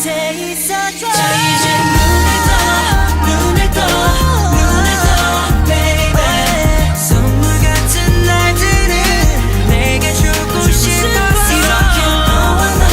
곁에 있어줘. 자 이제 눈을 떠 baby. 선물 같은 날들은 내게 주고 싶어. 이렇게 너와 나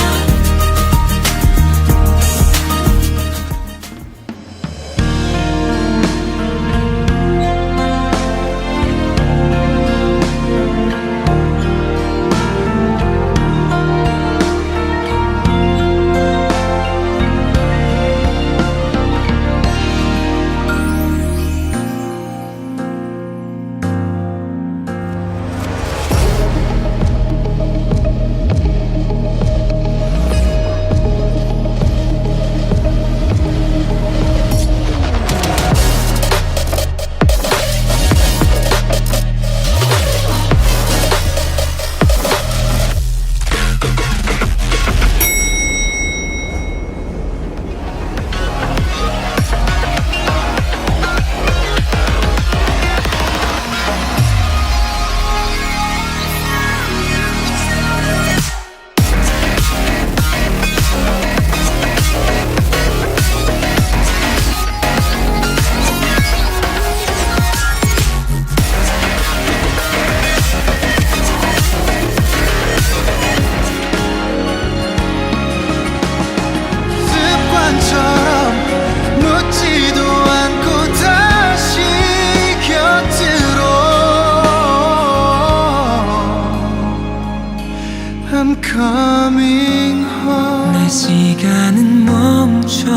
I'm coming home. 내 시간은 멈춰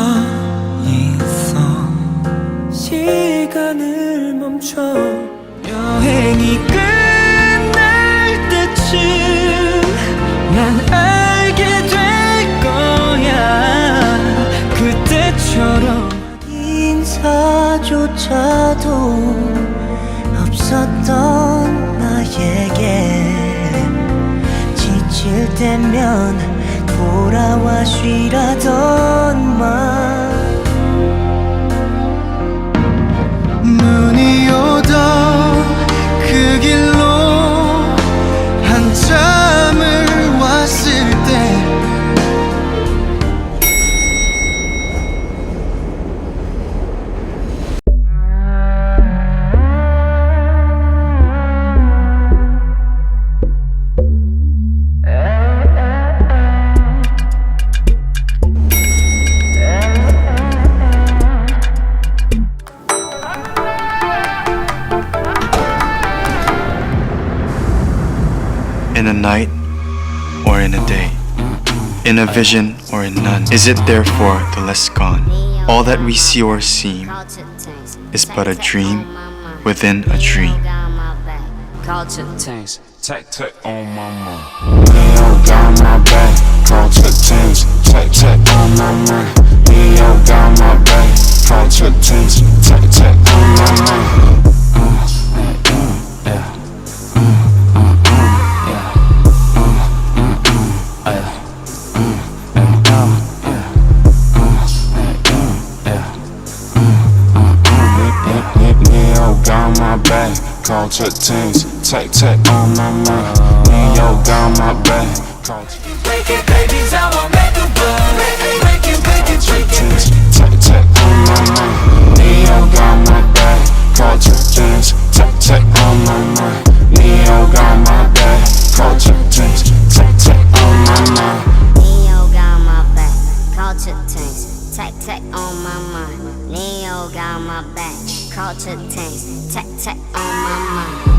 있어. 시간을 멈춰. 여행이 끝날 때쯤 난 알게 될 거야. 그때처럼 인사조차도 없었던 나에게 지칠 때면 돌아와 쉬라던 말. 눈이 오던 그 길로 한참을 왔을 때 In a night or in a day, in a vision or in none, is it therefore the less gone? All that we see or seem is but a dream within a dream. Culture things, tech on my mind. Leo got my back. Culture things, tech on my mind. Leo got my back. Culture things, tech on my mind. Got my back, culture things, tech on my mind. Neo got my back, culture babies, I won't make a buzz. Break it, things, tech on my mind. Neo got my back, culture things, tech on my mind. Neo got my back, culture things, tech on my mind. Neo got my back, culture things, tech on my mind. Neo got my back, culture things, tech on my mind.